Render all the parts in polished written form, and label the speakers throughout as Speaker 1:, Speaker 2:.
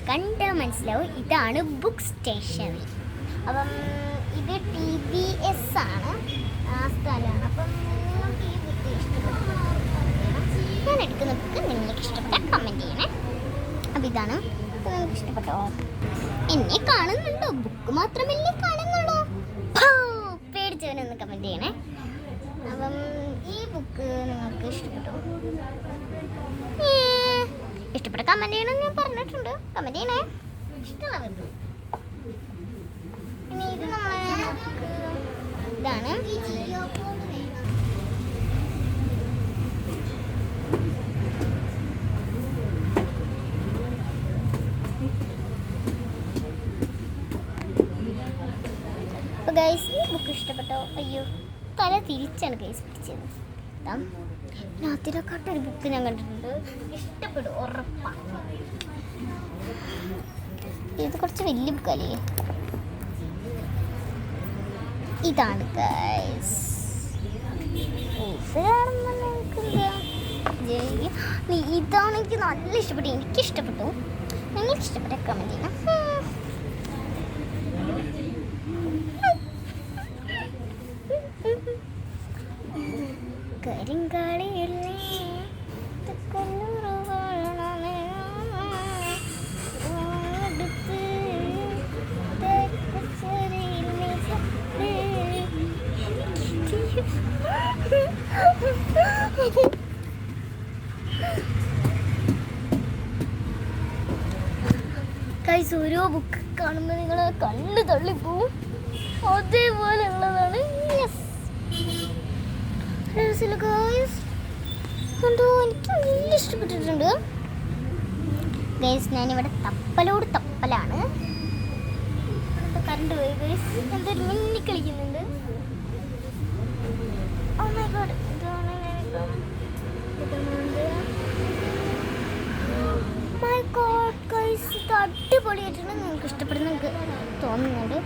Speaker 1: കണ്ടാൽ മനസ്സിലാവും ഇതാണ് ബുക്ക് സ്റ്റേഷനറി. അപ്പം ഇത് TBS ആണ്, ആ സ്ഥലമാണ്. അപ്പം നിങ്ങൾക്ക് ഈ ബുക്ക് ഇഷ്ടപ്പെട്ടു, ഞാൻ എടുക്കുന്ന ബുക്ക് നിങ്ങൾക്ക് ഇഷ്ടപ്പെട്ടാൽ കമൻറ്റ് ചെയ്യണേ. അപ്പം ഇതാണ് നിങ്ങൾക്ക് ഇഷ്ടപ്പെട്ടോ? എന്നെ കാണുന്നുണ്ടോ? ബുക്ക് മാത്രമല്ലേ കാണുന്നുള്ളൂ? പേടിച്ചവനൊന്ന് കമൻറ്റ് ചെയ്യണേ. അപ്പം ഈ ബുക്ക് നിങ്ങൾക്ക് ഇഷ്ടപ്പെട്ടോ? ഇഷ്ടപ്പെട്ട കമൻറ്റ് ചെയ്യണമെന്ന് ഞാൻ പറഞ്ഞിട്ടുണ്ട്. കമൻറ്റ് ചെയ്യണേ ഇഷ്ടമുള്ളവർക്ക്. ഇനി ഇത് നമ്മളെ ഇതാണ്. അപ്പോൾ ഗൈസ് ഈ ബുക്ക് ഇഷ്ടപ്പെട്ടോ? അയ്യോ തല തിരിച്ചാണ് ഗൈസ് പിടിച്ചത്. അതിനെക്കാട്ടൊരു ബുക്ക് ഞാൻ കണ്ടിട്ടുണ്ട്, ഇഷ്ടപ്പെടും ഉറപ്പാണ്. ഇത് കുറച്ച് വലിയ ബുക്കല്ലേ. ഇതാണ് ഗൈസ്. ഇതാണ് എനിക്ക് നല്ല ഇഷ്ടപ്പെട്ടു. എനിക്കിഷ്ടപ്പെട്ടു. നിങ്ങൾക്ക് ഇഷ്ടപ്പെട്ട കമൻറ്റ് ചെയ്യണം. കരിങ്കാളിയല്ലേ ഗൈസ്, ഓരോ ബുക്ക് കാണുമ്പോൾ നിങ്ങൾ കണ്ണ് തള്ളിപ്പോവും. അതേപോലെ ഉള്ളതാണ്. കണ്ടോ, എനിക്ക് നല്ല ഇഷ്ടപ്പെട്ടിട്ടുണ്ട് ഗൈസ്. ഞാനിവിടെ തപ്പലോട് തപ്പലാണ്. കറണ്ട് പോയി ഗൈസ്, എന്തൊരു മിന്നി കളിക്കുന്നുണ്ട്. Oh my God, my God guys, ഇത് അടിപൊളിയായിട്ടുണ്ട്. നിങ്ങൾക്ക് ഇഷ്ടപ്പെടുന്ന നിങ്ങൾക്ക് തോന്നുന്നുണ്ട്.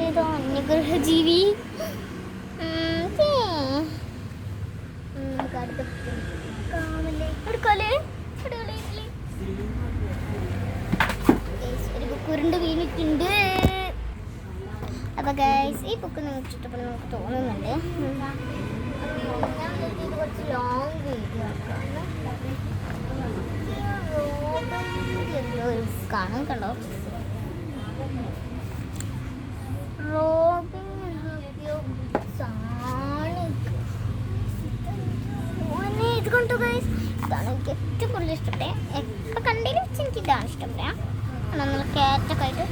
Speaker 1: ഏതോ അന്യഗ്രഹ ജീവി. ഒരു ബുക്ക് ഉരുണ്ട് വീണിട്ടുണ്ട്. അപ്പൊ ഗൈസ് ഈ ബുക്ക് നിങ്ങൾക്ക് ഇഷ്ടപ്പെടുന്ന നമുക്ക് തോന്നുന്നുണ്ട്. ഇത് കുറച്ച് ലോങ് വീഡിയോ ഒരു ബുക്കാണ്. കണ്ടോ, റോബിൻ ഇത് കണ്ടു ഗൈസ്. ഇതാണ് എനിക്ക് ഏറ്റവും കൂടുതൽ ഇഷ്ടപ്പെട്ടെ. എപ്പോൾ കണ്ടതിൽ വെച്ച് എനിക്ക് ഇതാണ് ഇഷ്ടപ്പെട്ടെ. നമ്മൾ ക്യാറ്റൊക്കെ ആയിട്ട്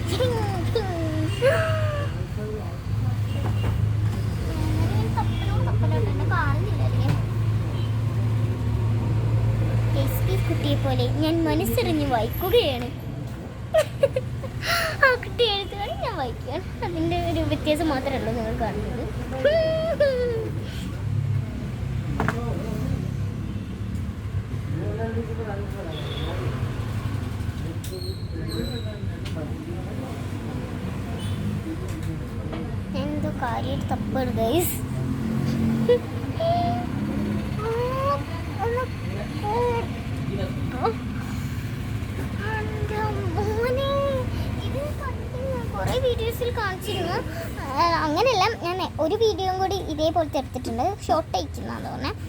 Speaker 1: കാണുന്നില്ലല്ലേ. കുട്ടിയെ പോലെ ഞാൻ മനസ്സറിഞ്ഞ് വായിക്കുകയാണ്. ആ കുട്ടി എഴുത്തുകാരി ഞാൻ വായിക്കുകയാണ്. അതിൻ്റെ ഒരു വ്യത്യാസം മാത്രമേ ഉള്ളൂ നിങ്ങൾ കാണുന്നത്. എന്തോ കാര്യമായിട്ട് തപ്പാണ് ഗൈസ്. കുറേ വീഡിയോസിൽ കാണിച്ചിരുന്നു. അങ്ങനെയല്ല, ഞാൻ ഒരു വീഡിയോയും കൂടി ഇതേപോലത്തെ എടുത്തിട്ടുണ്ട്. ഷോർട്ട് അയക്കുന്നതാണെന്ന് തോന്നുന്നത്.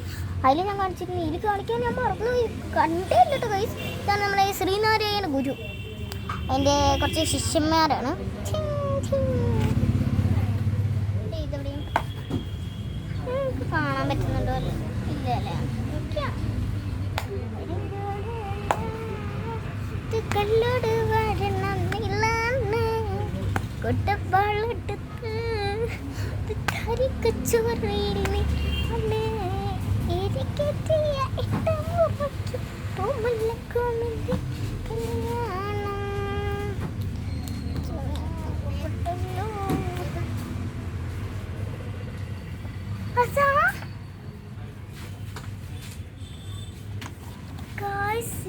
Speaker 1: അതിൽ ഞാൻ കാണിച്ചിരുന്നു. ഇതിൽ കാണിക്കാൻ ഞാൻ മറന്നു കണ്ടേ ഇല്ല കേട്ടോ ഗൈസ്. ഇതാണ് നമ്മളെ ശ്രീനാരായണ ഗുരു. അതിൻ്റെ കുറച്ച് ശിഷ്യന്മാരാണ്. ഇതെവിടെയും കാണാൻ പറ്റുന്നുണ്ടോ? ഇല്ല അല്ലേ. കല്ലോട് കൊട്ടപ്പാളെടുത്ത് കരിക്കച്ചോറയിൽ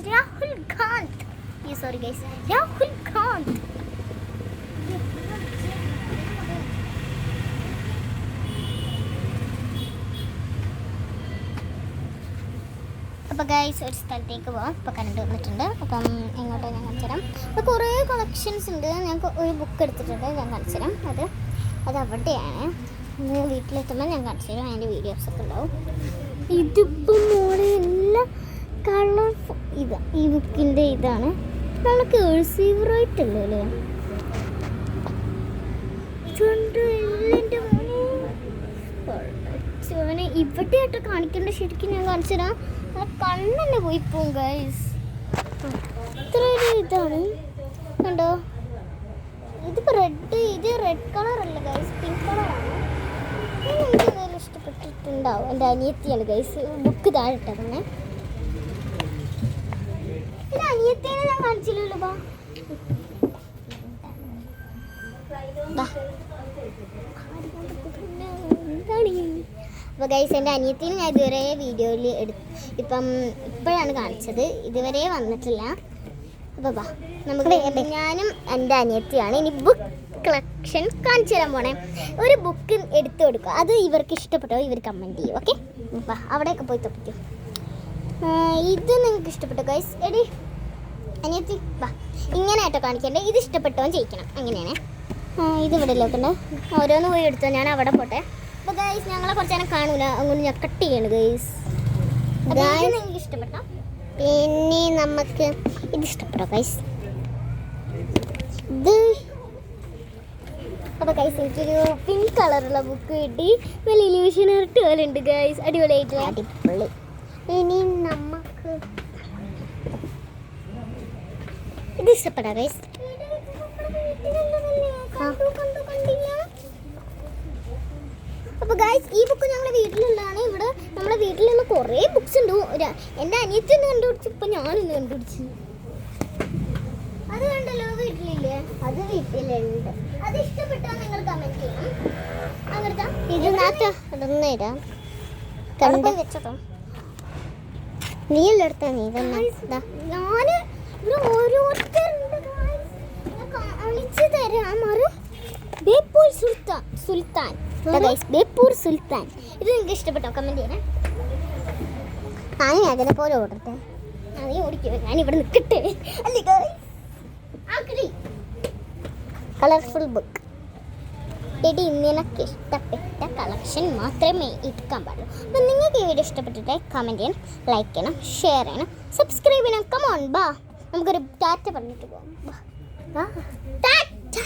Speaker 1: രാഹുൽ ഗാന്ധി. Sorry guys, Rahul Gandhi. അപ്പോൾ ഗൈസ് ഒരു സ്ഥലത്തേക്ക് പോകാം. ഇപ്പോൾ കറണ്ട് വന്നിട്ടുണ്ട്. അപ്പം എങ്ങോട്ടോ ഞാൻ കാണിച്ചു തരാം. അപ്പോൾ കുറേ കളക്ഷൻസ് ഉണ്ട്. ഞങ്ങൾക്ക് ഒരു ബുക്ക് എടുത്തിട്ടുണ്ട്, ഞാൻ കാണിച്ചു തരാം. അത് അവിടെയാണ്. വീട്ടിലെത്തുമ്പോൾ ഞാൻ കാണിച്ചു തരാം. അതിൻ്റെ വീഡിയോസൊക്കെ ഉണ്ടാവും. ഇതിപ്പം മോളെ എല്ലാം കളർ ഈ ബുക്കിൻ്റെ ഇതാണ്. നല്ല കേഴ്സീവറായിട്ടുള്ളൂ അല്ലേ? ഇവിടെ ആയിട്ട് കാണിക്കേണ്ട. ശരിക്കും ഞാൻ കാണിച്ചു തരാം. കണ്ണെന്നെ പോയി പോവും ഗൈസ്. ഇത്ര ഒരു ഇതാണ് കണ്ടോ. ഇതിപ്പോൾ ഇത് റെഡ് കളർ അല്ല ഗൈസ്, പിങ്ക് കളറാണ്. എനിക്ക് എന്തായാലും ഇഷ്ടപ്പെട്ടിട്ടുണ്ടാവും. എൻ്റെ അനിയത്തിയാണ് ഗൈസ് ബുക്ക് താഴെ ഇട്ടതന്നെ. ഇത് അനിയത്തിനെ ഞാൻ കാണിച്ചില്ലല്ലോ. അപ്പോൾ ഗൈസ് എൻ്റെ അനിയത്തിനെ ഞാൻ ഇതുവരെ വീഡിയോയിൽ ഇപ്പോഴാണ് കാണിച്ചത്, ഇതുവരെ വന്നിട്ടില്ല. അപ്പോൾ നമുക്ക് ഞാനും എൻ്റെ അനിയത്തിയാണ് ഇനി ബുക്ക് കളക്ഷൻ കാണിച്ചു തരാൻ പോണേ. ഒരു ബുക്ക് എടുത്തു കൊടുക്കുക, അത് ഇവർക്ക് ഇഷ്ടപ്പെട്ടോ ഇവർ കമൻറ്റ് ചെയ്യും. ഓക്കെ, അപ്പോൾ അവിടെയൊക്കെ പോയി തപ്പിക്കും. ഇത് നിങ്ങൾക്ക് ഇഷ്ടപ്പെട്ടോ ഗൈസ്? എടി അനിയത്തി വാ, ഇങ്ങനെ ആയിട്ടോ കാണിക്കണ്ടേ. ഇത് ഇഷ്ടപ്പെട്ടോ ചെയ്യിക്കണം, അങ്ങനെയാണ്. ഇത് ഇവിടെ നോക്കണ്ടേ, ഓരോന്ന് പോയി എടുത്തോ, ഞാൻ അവിടെ പോട്ടെ. അപ്പോൾ ഗൈസ് ഞങ്ങളെ കുറച്ച് നേരം കാണൂല, അങ്ങനെ ഞാൻ കട്ട് ചെയ്യണം ഗൈസ്. നിങ്ങൾക്ക് ഇഷ്ടപ്പെട്ടോ? പിന്നെ നമുക്ക് ഇത് ഇഷ്ടപ്പെട്ടോ ഗൈസ്? ഇത് അപ്പോൾ ഗൈസ് എനിക്കൊരു പിങ്ക് കളറുള്ള ബുക്ക് കിട്ടി. നല്ല ഇല്യൂഷൻ ആർട്ട് പോലെ ഉണ്ട് ഗൈസ്, അടിപൊളിയായിട്ട് അടിപൊളി. ഇനി നമുക്ക് ഇത് ഇഷ്ടപ്പെടാം ഗൈസ്. അപ്പോൾ ഗൈസ് ഈ ബുക്ക് ഞങ്ങളുടെ വീട്ടിലുള്ളതാണ്. ഇവിടെ നമ്മുടെ വീട്ടിലുള്ള കുറേ ബുക്സ് ഉണ്ട്. എൻ്റെ അനിയത്തി ഒന്ന് കണ്ടുപിടിച്ചു, ഇപ്പം ഞാനൊന്ന് കണ്ടുപിടിച്ചു. അത് കണ്ടല്ലോ വീട്ടിലില്ലേ? അത് വീട്ടിലുണ്ട്. അത് ഇഷ്ടപ്പെട്ടോ നിങ്ങൾ കമൻറ്റ് ചെയ്യണം. അങ്ങനത്തെ ഇത് നാട്ടോ അതൊന്നും ഇടാം കണ്ട് വെച്ചോ. നീ എല്ലാം എടുത്താ നീ തന്നെ. ഞാൻ ഇവിടെ ഓരോരുത്തരുണ്ട് കളിച്ചു തരാം. ബേപ്പൂർ സുൽത്താൻ ബേപ്പൂർ സുൽത്താൻ. ഇത് നിങ്ങൾക്ക് ഇഷ്ടപ്പെട്ടോ? കമൻറ്റ് ചെയ്യണേ. ഞാൻ അതിനെ പോലെ ഓടട്ടെ. നീ ഓടിക്കോ, ഞാൻ ഇവിടെ നിൽക്കട്ടെ. അല്ലേ കളർഫുൾ ബുക്ക്. എടി നിനക്ക് ഇഷ്ടപ്പെട്ട കളക്ഷൻ മാത്രമേ എടുക്കാൻ പാടുള്ളൂ. അപ്പം നിങ്ങൾക്ക് ഈ വീഡിയോ ഇഷ്ടപ്പെട്ടിട്ട് കമൻറ്റ് ചെയ്യണം, ലൈക്ക് ചെയ്യണം, ഷെയർ ചെയ്യണം, സബ്സ്ക്രൈബ് ചെയ്യണം. കമോൺ ബാ, നമുക്കൊരു ടാറ്റ പറഞ്ഞിട്ട് പോകാം. ടാറ്റ.